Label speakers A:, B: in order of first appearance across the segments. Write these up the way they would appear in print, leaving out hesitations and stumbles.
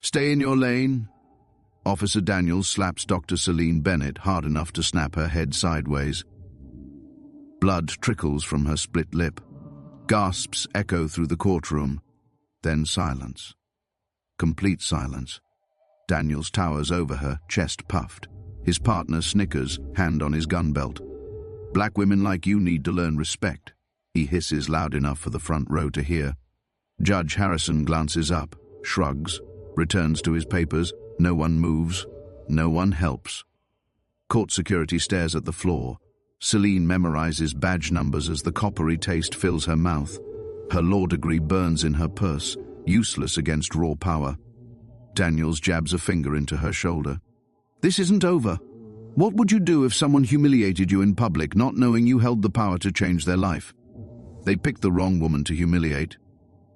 A: Stay in your lane. Officer Daniels slaps Dr. Celine Bennett hard enough to snap her head sideways. Blood trickles from her split lip. Gasps echo through the courtroom. Then silence. Complete silence. Daniels towers over her, chest puffed. His partner snickers, hand on his gun belt. Black women like you need to learn respect. He hisses loud enough for the front row to hear. Judge Harrison glances up, shrugs, returns to his papers. No one moves. No one helps. Court security stares at the floor. Celine memorizes badge numbers as the coppery taste fills her mouth. Her law degree burns in her purse, useless against raw power. Daniels jabs a finger into her shoulder. This isn't over. What would you do if someone humiliated you in public, not knowing you held the power to change their life? They picked the wrong woman to humiliate.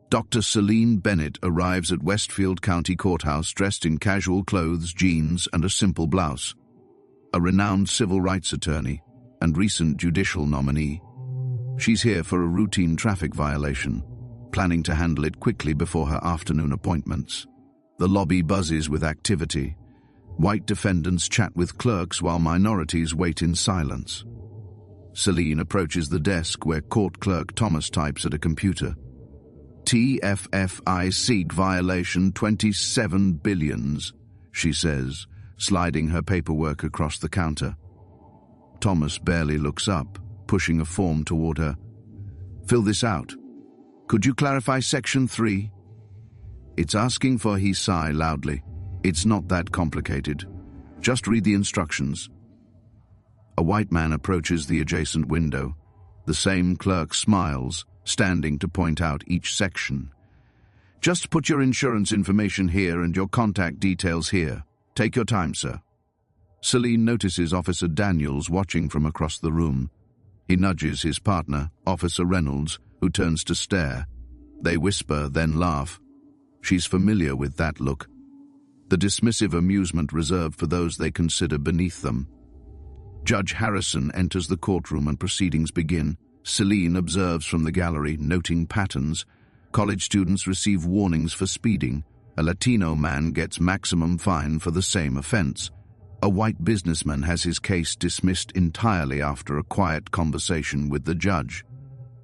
A: Dr. Celine Bennett arrives at Westfield County Courthouse dressed in casual clothes, jeans, and a simple blouse. A renowned civil rights attorney and recent judicial nominee. She's here for a routine traffic violation, planning to handle it quickly before her afternoon appointments. The lobby buzzes with activity. White defendants chat with clerks while minorities wait in silence. Celine approaches the desk where court clerk Thomas types at a computer. TFFI seat violation 27 billions, she says, sliding her paperwork across the counter. Thomas barely looks up, pushing a form toward her. Fill this out. Could you clarify section 3? It's asking for he sigh loudly. It's not that complicated. Just read the instructions. A white man approaches the adjacent window. The same clerk smiles, standing to point out each section. Just put your insurance information here and your contact details here. Take your time, sir. Celine notices Officer Daniels watching from across the room. He nudges his partner, Officer Reynolds, who turns to stare. They whisper, then laugh. She's familiar with that look. The dismissive amusement reserved for those they consider beneath them. Judge Harrison enters the courtroom and proceedings begin. Celine observes from the gallery, noting patterns. College students receive warnings for speeding. A Latino man gets maximum fine for the same offense. A white businessman has his case dismissed entirely after a quiet conversation with the judge.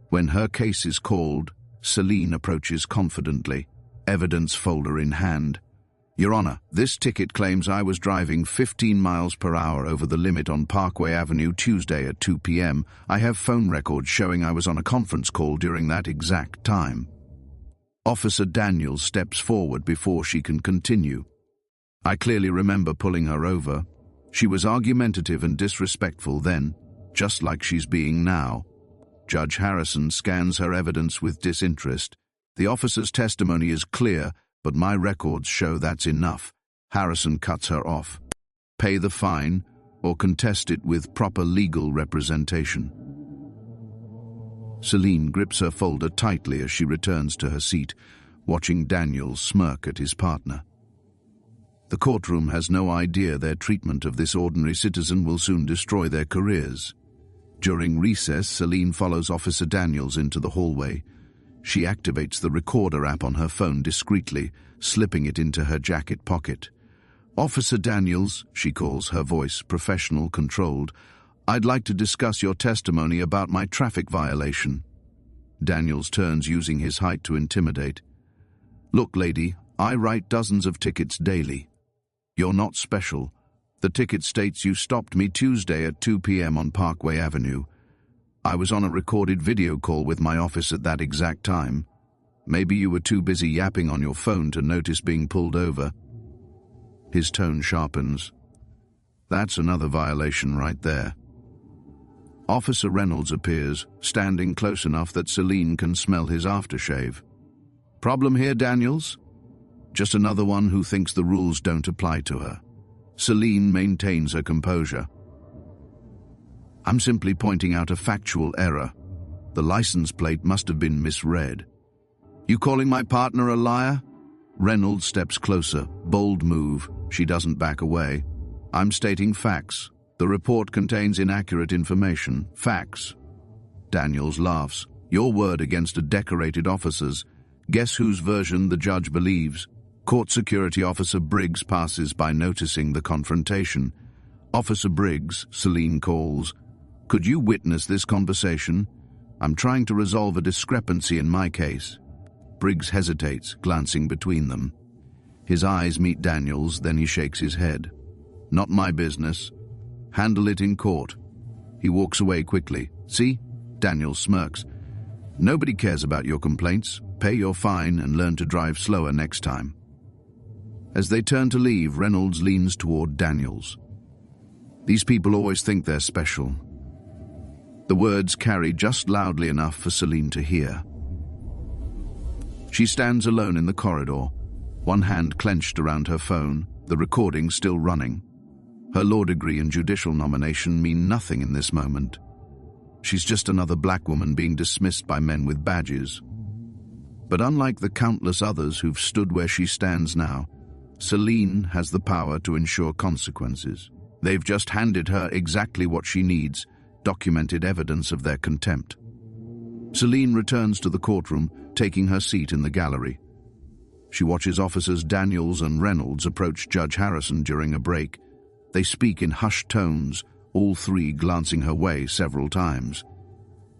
A: When her case is called, Celine approaches confidently, evidence folder in hand. Your Honor, this ticket claims I was driving 15 miles per hour over the limit on Parkway Avenue Tuesday at 2 p.m. I have phone records showing I was on a conference call during that exact time. Officer Daniels steps forward before she can continue. I clearly remember pulling her over. She was argumentative and disrespectful then, just like she's being now. Judge Harrison scans her evidence with disinterest. The officer's testimony is clear, but my records show that's enough. Harrison cuts her off. Pay the fine or contest it with proper legal representation. Celine grips her folder tightly as she returns to her seat, watching Daniels smirk at his partner. The courtroom has no idea their treatment of this ordinary citizen will soon destroy their careers. During recess, Celine follows Officer Daniels into the hallway. She activates the recorder app on her phone discreetly, slipping it into her jacket pocket. Officer Daniels, she calls, her voice professional, controlled. I'd like to discuss your testimony about my traffic violation. Daniels turns, using his height to intimidate. Look, lady, I write dozens of tickets daily. You're not special. The ticket states you stopped me Tuesday at 2 p.m. on Parkway Avenue. I was on a recorded video call with my office at that exact time. Maybe you were too busy yapping on your phone to notice being pulled over. His tone sharpens. That's another violation right there. Officer Reynolds appears, standing close enough that Celine can smell his aftershave. Problem here, Daniels? Just another one who thinks the rules don't apply to her. Celine maintains her composure. I'm simply pointing out a factual error. The license plate must have been misread. You calling my partner a liar? Reynolds steps closer. Bold move. She doesn't back away. I'm stating facts. The report contains inaccurate information. Facts. Daniels laughs. Your word against a decorated officer's. Guess whose version the judge believes? Court Security Officer Briggs passes by, noticing the confrontation. "Officer Briggs," Celine calls. "Could you witness this conversation? I'm trying to resolve a discrepancy in my case." Briggs hesitates, glancing between them. His eyes meet Daniel's, then he shakes his head. "Not my business. Handle it in court." He walks away quickly. "See?" Daniel smirks. "Nobody cares about your complaints. Pay your fine and learn to drive slower next time." As they turn to leave, Reynolds leans toward Daniels. "These people always think they're special." The words carry just loudly enough for Celine to hear. She stands alone in the corridor, one hand clenched around her phone, the recording still running. Her law degree and judicial nomination mean nothing in this moment. She's just another black woman being dismissed by men with badges. But unlike the countless others who've stood where she stands now, Celine has the power to ensure consequences. They've just handed her exactly what she needs, documented evidence of their contempt. Celine returns to the courtroom, taking her seat in the gallery. She watches Officers Daniels and Reynolds approach Judge Harrison during a break. They speak in hushed tones, all three glancing her way several times.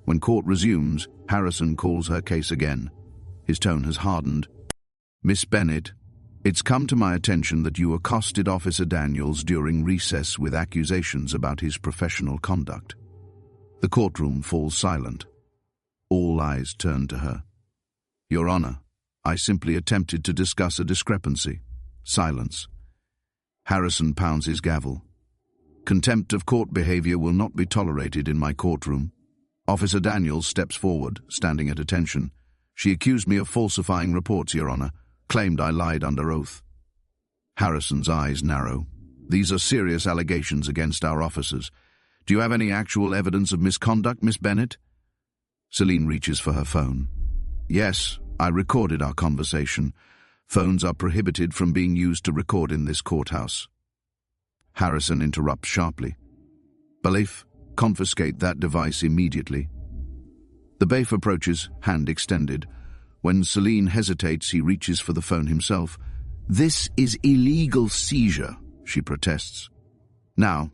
A: When court resumes, Harrison calls her case again. His tone has hardened. "Miss Bennett, it's come to my attention that you accosted Officer Daniels during recess with accusations about his professional conduct." The courtroom falls silent. All eyes turn to her. "Your Honor, I simply attempted to discuss a discrepancy." Silence. Harrison pounds his gavel. "Contempt of court behavior will not be tolerated in my courtroom." Officer Daniels steps forward, standing at attention. "She accused me of falsifying reports, Your Honor, claimed I lied under oath." Harrison's eyes narrow. "These are serious allegations against our officers. Do you have any actual evidence of misconduct, Miss Bennett?" Celine reaches for her phone. "Yes, I recorded our conversation. Phones are prohibited from being used to record in this courthouse." Harrison interrupts sharply. "Bailiff, confiscate that device immediately." The bailiff approaches, hand extended. When Celine hesitates, he reaches for the phone himself. "This is illegal seizure," she protests. "Now,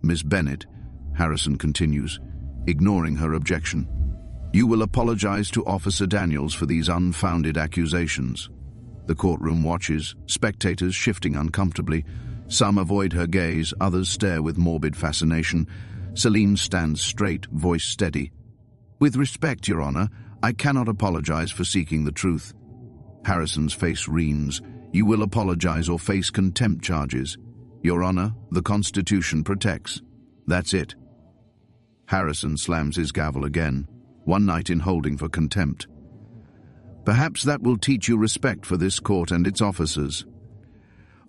A: Miss Bennett," Harrison continues, ignoring her objection, "you will apologize to Officer Daniels for these unfounded accusations." The courtroom watches, spectators shifting uncomfortably. Some avoid her gaze, others stare with morbid fascination. Celine stands straight, voice steady. "With respect, Your Honor, I cannot apologize for seeking the truth." Harrison's face wreens. "You will apologize or face contempt charges. Your Honor, the Constitution protects." That's it. Harrison slams his gavel again. "One night in holding for contempt. Perhaps that will teach you respect for this court and its officers."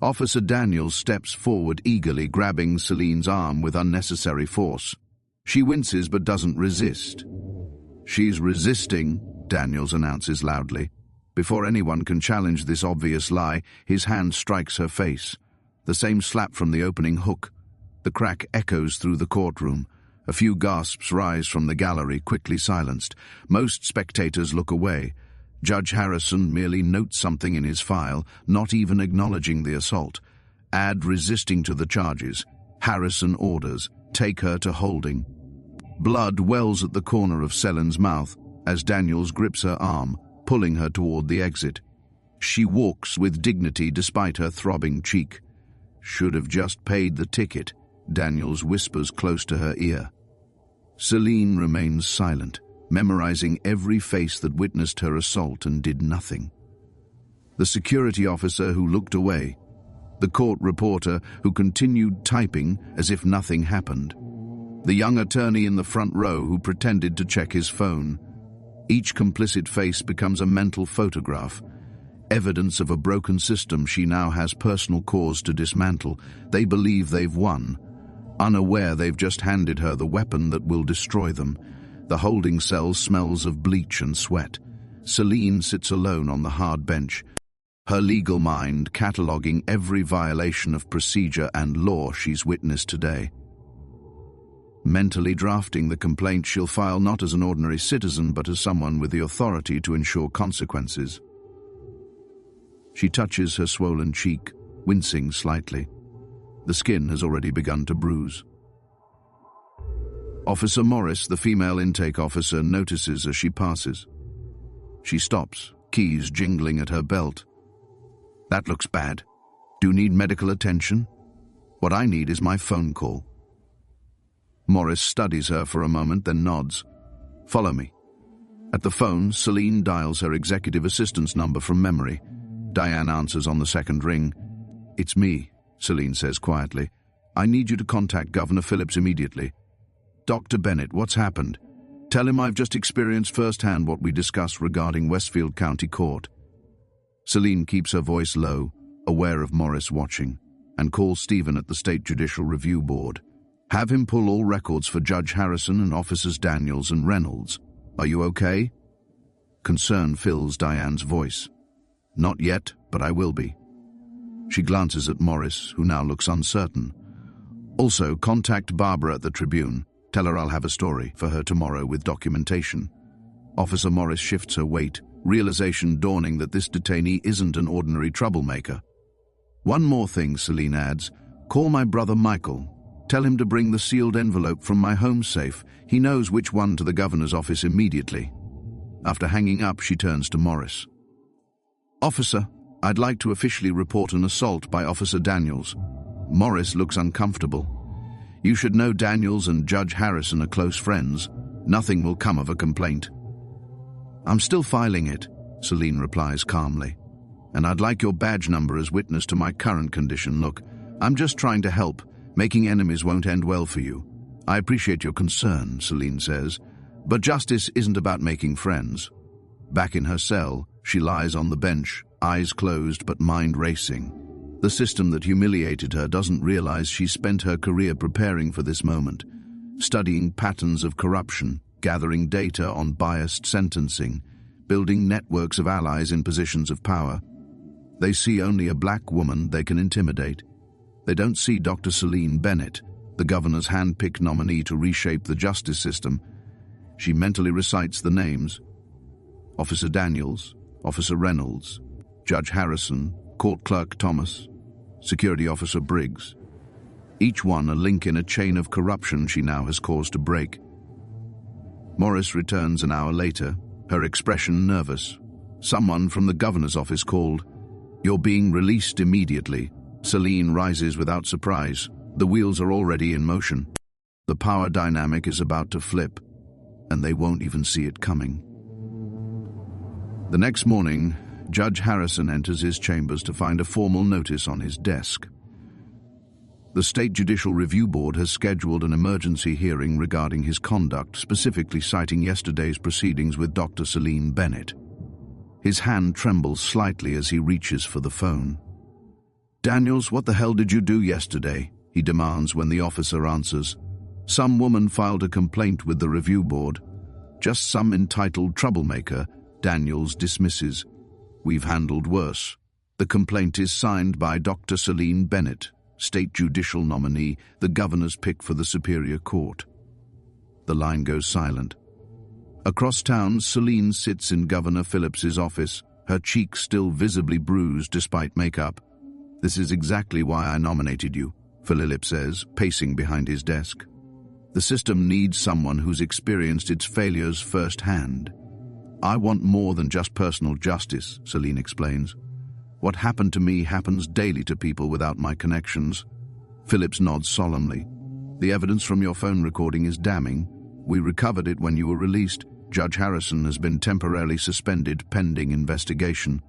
A: Officer Daniels steps forward eagerly, grabbing Celine's arm with unnecessary force. She winces but doesn't resist. "She's resisting," Daniels announces loudly. Before anyone can challenge this obvious lie, his hand strikes her face. The same slap from the opening hook. The crack echoes through the courtroom. A few gasps rise from the gallery, quickly silenced. Most spectators look away. Judge Harrison merely notes something in his file, not even acknowledging the assault. Add resisting to the charges. Harrison orders, "Take her to holding." Blood wells at the corner of Celine's mouth as Daniels grips her arm, pulling her toward the exit. She walks with dignity despite her throbbing cheek. "Should have just paid the ticket," Daniels whispers close to her ear. Celine remains silent, memorizing every face that witnessed her assault and did nothing. The security officer who looked away, the court reporter who continued typing as if nothing happened, the young attorney in the front row who pretended to check his phone. Each complicit face becomes a mental photograph, evidence of a broken system she now has personal cause to dismantle. They believe they've won, unaware they've just handed her the weapon that will destroy them. The holding cell smells of bleach and sweat. Celine sits alone on the hard bench, her legal mind cataloguing every violation of procedure and law she's witnessed today. Mentally drafting the complaint she'll file not as an ordinary citizen but as someone with the authority to ensure consequences. She touches her swollen cheek, wincing slightly. The skin has already begun to bruise. Officer Morris, the female intake officer, notices as she passes. She stops, keys jingling at her belt. That looks bad. Do you need medical attention? What I need is my phone call. Morris studies her for a moment, then nods. Follow me. At the phone, Celine dials her executive assistant's number from memory. Diane answers on the second ring. It's me, Celine says quietly. I need you to contact Governor Phillips immediately. Dr. Bennett, what's happened? Tell him I've just experienced firsthand what we discussed regarding Westfield County Court. Celine keeps her voice low, aware of Morris watching, and calls Stephen at the State Judicial Review Board. Have him pull all records for Judge Harrison and Officers Daniels and Reynolds. Are you okay? Concern fills Diane's voice. Not yet, but I will be. She glances at Morris, who now looks uncertain. Also, contact Barbara at the Tribune. Tell her I'll have a story for her tomorrow with documentation. Officer Morris shifts her weight, realization dawning that this detainee isn't an ordinary troublemaker. One more thing, Celine adds. Call my brother Michael. Tell him to bring the sealed envelope from my home safe. He knows which one to the governor's office immediately. After hanging up, she turns to Morris. Officer, I'd like to officially report an assault by Officer Daniels. Morris looks uncomfortable. You should know Daniels and Judge Harrison are close friends. Nothing will come of a complaint. I'm still filing it, Celine replies calmly. And I'd like your badge number as witness to my current condition. Look, I'm just trying to help. Making enemies won't end well for you. I appreciate your concern, Celine says, but justice isn't about making friends. Back in her cell, she lies on the bench, eyes closed but mind racing. The system that humiliated her doesn't realize she spent her career preparing for this moment, studying patterns of corruption, gathering data on biased sentencing, building networks of allies in positions of power. They see only a black woman they can intimidate. They don't see Dr. Celine Bennett, the governor's hand-picked nominee to reshape the justice system. She mentally recites the names. Officer Daniels, Officer Reynolds, Judge Harrison, Court Clerk Thomas, Security Officer Briggs. Each one a link in a chain of corruption she now has cause to break. Morris returns an hour later, her expression nervous. Someone from the governor's office called. You're being released immediately. Celine rises without surprise. The wheels are already in motion. The power dynamic is about to flip, and they won't even see it coming. The next morning, Judge Harrison enters his chambers to find a formal notice on his desk. The State Judicial Review Board has scheduled an emergency hearing regarding his conduct, specifically citing yesterday's proceedings with Dr. Celine Bennett. His hand trembles slightly as he reaches for the phone. Daniels, what the hell did you do yesterday? He demands when the officer answers. Some woman filed a complaint with the review board. Just some entitled troublemaker, Daniels dismisses. We've handled worse. The complaint is signed by Dr. Celine Bennett, state judicial nominee, the governor's pick for the Superior Court. The line goes silent. Across town, Celine sits in Governor Phillips's office, her cheeks still visibly bruised despite makeup. This is exactly why I nominated you, Phillip says, pacing behind his desk. The system needs someone who's experienced its failures firsthand. I want more than just personal justice, Celine explains. What happened to me happens daily to people without my connections. Phillips nods solemnly. The evidence from your phone recording is damning. We recovered it when you were released. Judge Harrison has been temporarily suspended pending investigation.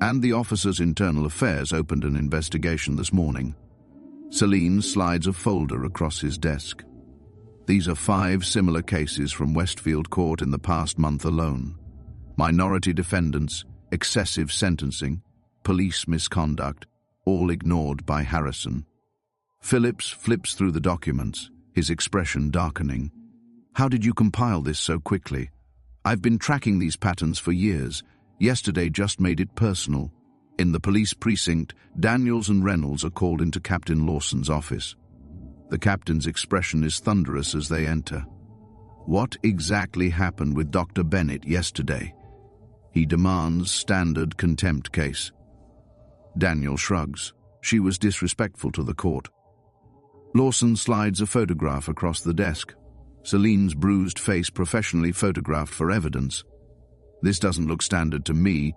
A: And the Officer's Internal Affairs opened an investigation this morning. Celine slides a folder across his desk. These are 5 similar cases from Westfield Court in the past month alone. Minority defendants, excessive sentencing, police misconduct, all ignored by Harrison. Phillips flips through the documents, his expression darkening. How did you compile this so quickly? I've been tracking these patterns for years. Yesterday just made it personal. In the police precinct, Daniels and Reynolds are called into Captain Lawson's office. The captain's expression is thunderous as they enter. What exactly happened with Dr. Bennett yesterday? He demands standard contempt case. Daniel shrugs. She was disrespectful to the court. Lawson slides a photograph across the desk. Celine's bruised face professionally photographed for evidence. This doesn't look standard to me.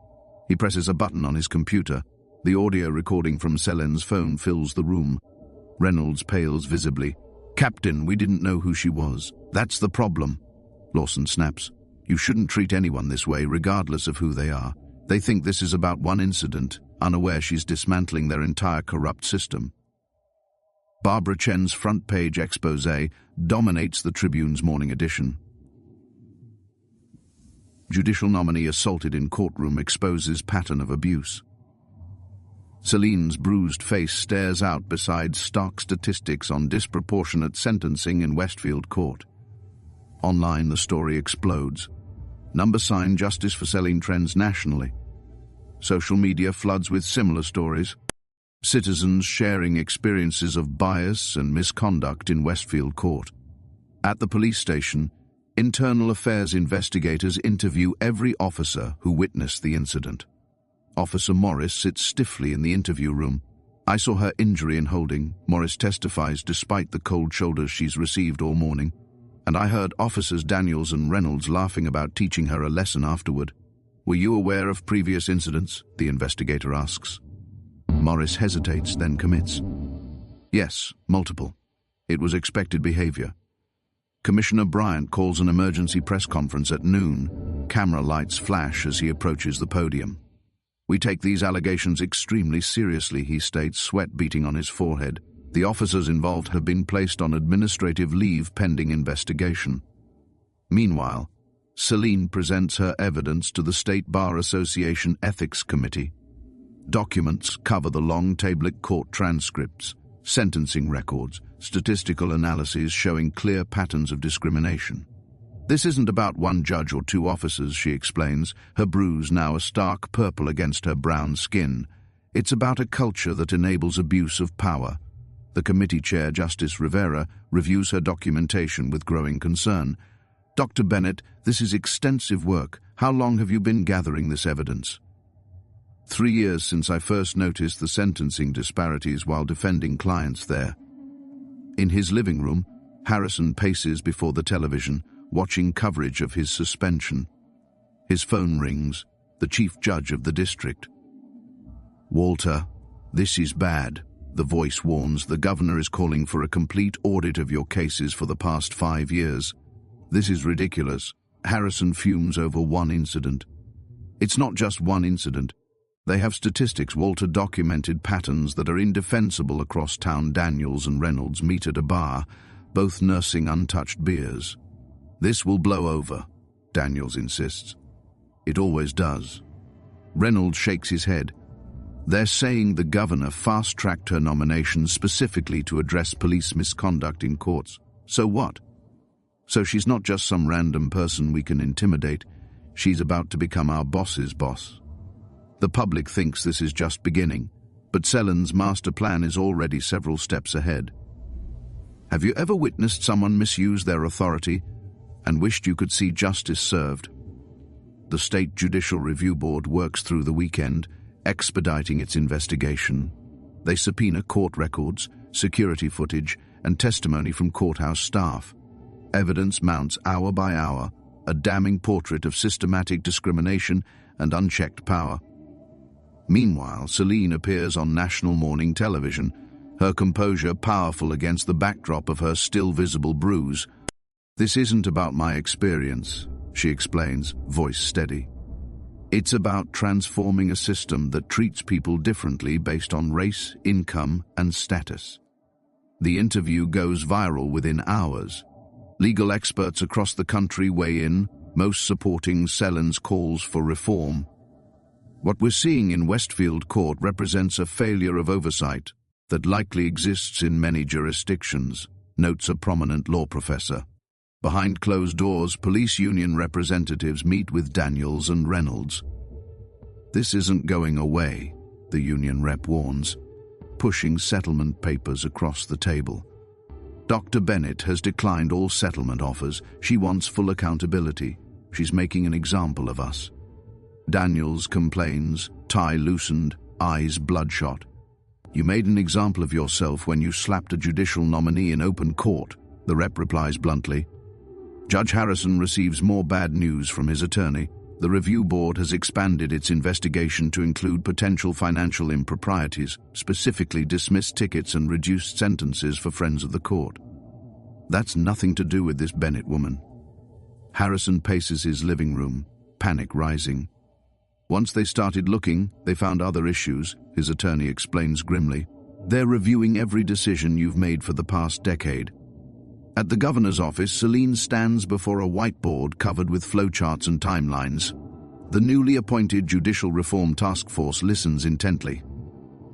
A: He presses a button on his computer. The audio recording from Celine's phone fills the room. Reynolds pales visibly. "Captain, we didn't know who she was. That's the problem." Lawson snaps. "You shouldn't treat anyone this way, regardless of who they are. They think this is about one incident, unaware she's dismantling their entire corrupt system." Barbara Chen's front-page exposé dominates the Tribune's morning edition. Judicial nominee assaulted in courtroom exposes pattern of abuse. Celine's bruised face stares out beside stark statistics on disproportionate sentencing in Westfield Court. Online, the story explodes. Number sign justice for Celine trends nationally. Social media floods with similar stories. Citizens sharing experiences of bias and misconduct in Westfield Court. At the police station, internal affairs investigators interview every officer who witnessed the incident. Officer Morris sits stiffly in the interview room. "I saw her injury in holding," Morris testifies, despite the cold shoulders she's received all morning. "And I heard Officers Daniels and Reynolds laughing about teaching her a lesson afterward." "Were you aware of previous incidents?" the investigator asks. Morris hesitates, then commits. "Yes, multiple. It was expected behavior." Commissioner Bryant calls an emergency press conference at noon. Camera lights flash as he approaches the podium. "We take these allegations extremely seriously," he states, sweat beating on his forehead. "The officers involved have been placed on administrative leave pending investigation." Meanwhile, Celine presents her evidence to the State Bar Association Ethics Committee. Documents cover the long tablet court transcripts, sentencing records, statistical analyses showing clear patterns of discrimination. "This isn't about one judge or two officers," she explains, her bruise now a stark purple against her brown skin. "It's about a culture that enables abuse of power." The committee chair, Justice Rivera, reviews her documentation with growing concern. "Dr. Bennett, this is extensive work. How long have you been gathering this evidence?" 3 years since I first noticed the sentencing disparities while defending clients there." In his living room, Harrison paces before the television, watching coverage of his suspension. His phone rings, the chief judge of the district. "Walter, this is bad," the voice warns. "The governor is calling for a complete audit of your cases for the past 5 years. This is ridiculous." Harrison fumes over one incident. "It's not just one incident. They have statistics." Walter documented patterns that are indefensible across town. Daniels and Reynolds meet at a bar, both nursing untouched beers. "This will blow over," Daniels insists. "It always does." Reynolds shakes his head. "They're saying the governor fast-tracked her nomination specifically to address police misconduct in courts. So what? So she's not just some random person we can intimidate. She's about to become our boss's boss." The public thinks this is just beginning, but Celine's master plan is already several steps ahead. Have you ever witnessed someone misuse their authority and wished you could see justice served? The State Judicial Review Board works through the weekend, expediting its investigation. They subpoena court records, security footage, and testimony from courthouse staff. Evidence mounts hour by hour, a damning portrait of systematic discrimination and unchecked power. Meanwhile, Celine appears on national morning television, her composure powerful against the backdrop of her still visible bruise. "This isn't about my experience," she explains, voice steady. "It's about transforming a system that treats people differently based on race, income, and status." The interview goes viral within hours. Legal experts across the country weigh in, most supporting Celine's calls for reform. "What we're seeing in Westfield Court represents a failure of oversight that likely exists in many jurisdictions," notes a prominent law professor. Behind closed doors, police union representatives meet with Daniels and Reynolds. "This isn't going away," the union rep warns, pushing settlement papers across the table. "Dr. Bennett has declined all settlement offers. She wants full accountability. She's making an example of us." Daniels complains, tie loosened, eyes bloodshot. "You made an example of yourself when you slapped a judicial nominee in open court," the rep replies bluntly. Judge Harrison receives more bad news from his attorney. The review board has expanded its investigation to include potential financial improprieties, specifically dismissed tickets and reduced sentences for friends of the court. "That's nothing to do with this Bennett woman." Harrison paces his living room, panic rising. "Once they started looking, they found other issues," his attorney explains grimly. "They're reviewing every decision you've made for the past decade." At the governor's office, Celine stands before a whiteboard covered with flowcharts and timelines. The newly appointed Judicial Reform Task Force listens intently.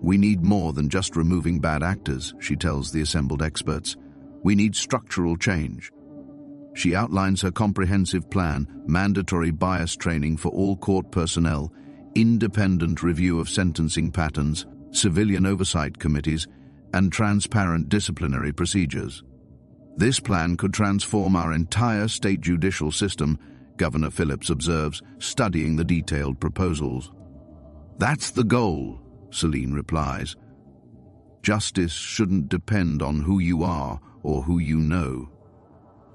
A: "We need more than just removing bad actors," she tells the assembled experts. "We need structural change." She outlines her comprehensive plan: mandatory bias training for all court personnel, independent review of sentencing patterns, civilian oversight committees, and transparent disciplinary procedures. "This plan could transform our entire state judicial system," Governor Phillips observes, studying the detailed proposals. "That's the goal," Celine replies. "Justice shouldn't depend on who you are or who you know."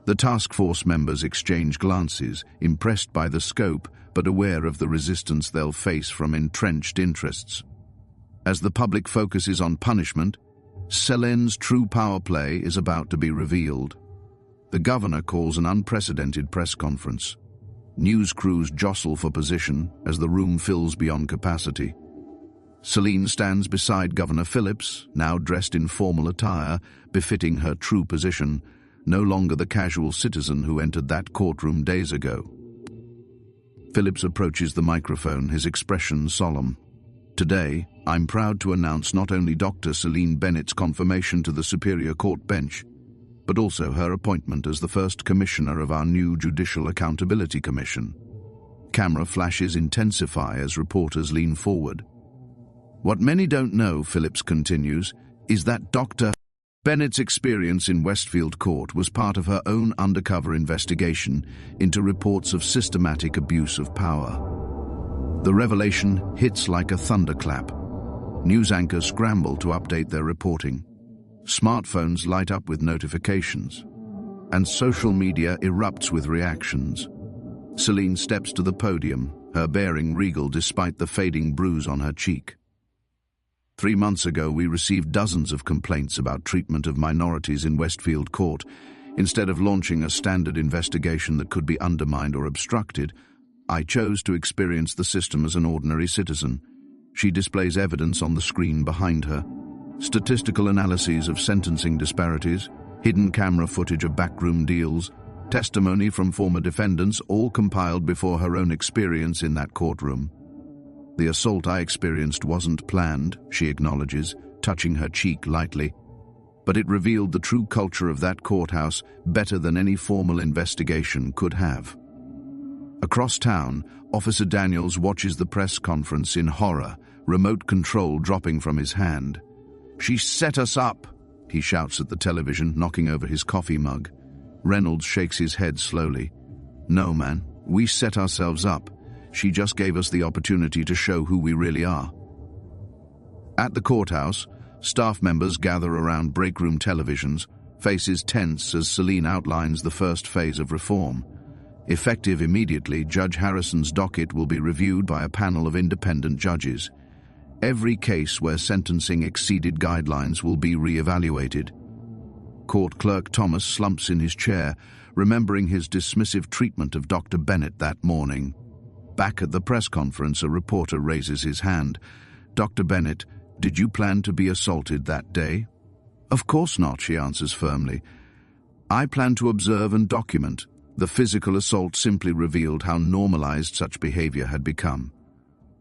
A: The task force members exchange glances, impressed by the scope but aware of the resistance they'll face from entrenched interests. As the public focuses on punishment, Celine's true power play is about to be revealed. The governor calls an unprecedented press conference. News crews jostle for position as the room fills beyond capacity. Celine stands beside Governor Phillips, now dressed in formal attire, befitting her true position, no longer the casual citizen who entered that courtroom days ago. Phillips approaches the microphone, his expression solemn. "Today, I'm proud to announce not only Dr. Celine Bennett's confirmation to the Superior Court bench, but also her appointment as the first commissioner of our new Judicial Accountability Commission." Camera flashes intensify as reporters lean forward. "What many don't know," Phillips continues, "is that Dr. Bennett's experience in Westfield Court was part of her own undercover investigation into reports of systematic abuse of power. The revelation hits like a thunderclap. News anchors scramble to update their reporting. Smartphones light up with notifications. And social media erupts with reactions. Celine steps to the podium, her bearing regal despite the fading bruise on her cheek. 3 months ago, we received dozens of complaints about treatment of minorities in Westfield Court. Instead of launching a standard investigation that could be undermined or obstructed, I chose to experience the system as an ordinary citizen. She displays evidence on the screen behind her. Statistical analyses of sentencing disparities, hidden camera footage of backroom deals, testimony from former defendants, all compiled before her own experience in that courtroom. "The assault I experienced wasn't planned," she acknowledges, touching her cheek lightly. "But it revealed the true culture of that courthouse better than any formal investigation could have." Across town, Officer Daniels watches the press conference in horror, remote control dropping from his hand. "She set us up," he shouts at the television, knocking over his coffee mug. Reynolds shakes his head slowly. "No, man, we set ourselves up. She just gave us the opportunity to show who we really are." At the courthouse, staff members gather around breakroom televisions, faces tense as Celine outlines the first phase of reform. Effective immediately, Judge Harrison's docket will be reviewed by a panel of independent judges. Every case where sentencing exceeded guidelines will be re-evaluated. Court Clerk Thomas slumps in his chair, remembering his dismissive treatment of Dr. Bennett that morning. Back at the press conference, a reporter raises his hand. "Dr. Bennett, did you plan to be assaulted that day?" "Of course not," she answers firmly. "I plan to observe and document." The physical assault simply revealed how normalized such behavior had become.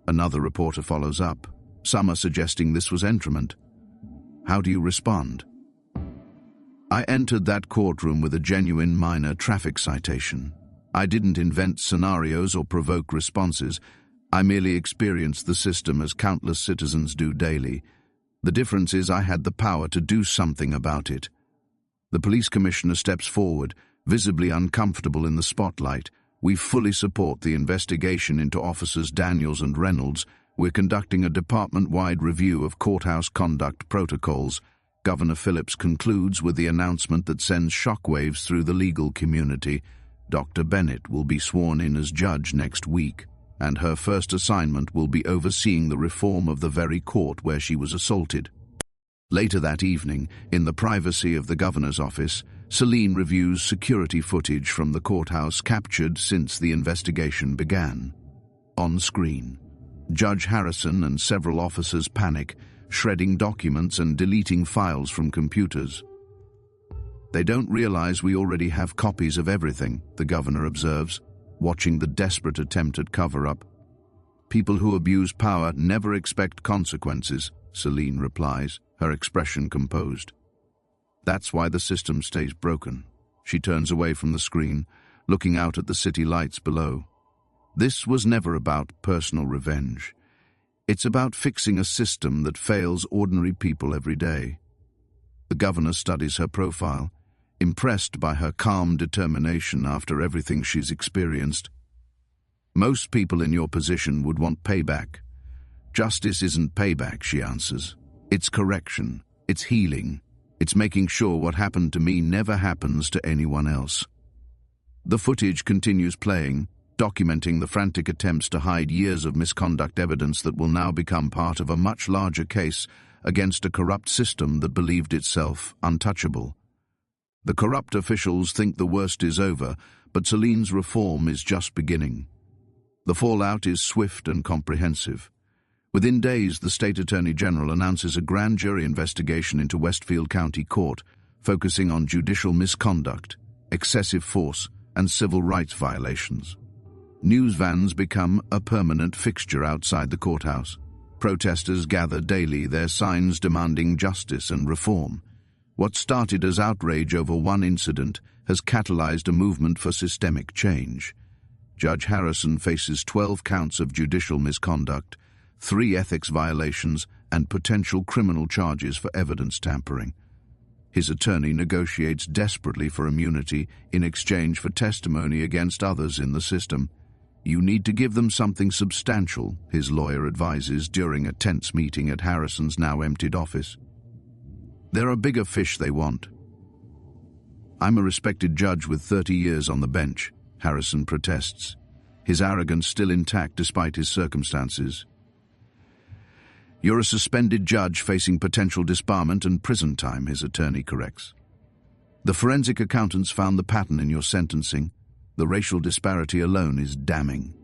A: Another reporter follows up. Some are suggesting this was entrapment. How do you respond? "I entered that courtroom with a genuine minor traffic citation. I didn't invent scenarios or provoke responses. I merely experienced the system as countless citizens do daily. The difference is I had the power to do something about it." The police commissioner steps forward, visibly uncomfortable in the spotlight. "We fully support the investigation into Officers Daniels and Reynolds. We're conducting a department-wide review of courthouse conduct protocols. Governor Phillips concludes with the announcement that sends shockwaves through the legal community. Dr. Bennett will be sworn in as judge next week, and her first assignment will be overseeing the reform of the very court where she was assaulted. Later that evening, in the privacy of the governor's office, Celine reviews security footage from the courthouse captured since the investigation began. On screen, Judge Harrison and several officers panic, shredding documents and deleting files from computers. They don't realize we already have copies of everything, the governor observes, watching the desperate attempt at cover-up. People who abuse power never expect consequences, Celine replies, her expression composed. That's why the system stays broken. She turns away from the screen, looking out at the city lights below. This was never about personal revenge. It's about fixing a system that fails ordinary people every day. The governor studies her profile, impressed by her calm determination after everything she's experienced. Most people in your position would want payback. Justice isn't payback, she answers. It's correction. It's healing. It's making sure what happened to me never happens to anyone else. The footage continues playing, documenting the frantic attempts to hide years of misconduct evidence that will now become part of a much larger case against a corrupt system that believed itself untouchable. The corrupt officials think the worst is over, but Celine's reform is just beginning. The fallout is swift and comprehensive. Within days, the State Attorney General announces a grand jury investigation into Westfield County Court, focusing on judicial misconduct, excessive force, and civil rights violations. News vans become a permanent fixture outside the courthouse. Protesters gather daily, their signs demanding justice and reform. What started as outrage over one incident has catalyzed a movement for systemic change. Judge Harrison faces 12 counts of judicial misconduct, 3 ethics violations, and potential criminal charges for evidence tampering. His attorney negotiates desperately for immunity in exchange for testimony against others in the system. You need to give them something substantial, his lawyer advises during a tense meeting at Harrison's now emptied office. There are bigger fish they want. I'm a respected judge with 30 years on the bench, Harrison protests, his arrogance still intact despite his circumstances. You're a suspended judge facing potential disbarment and prison time, his attorney corrects. The forensic accountants found the pattern in your sentencing. The racial disparity alone is damning.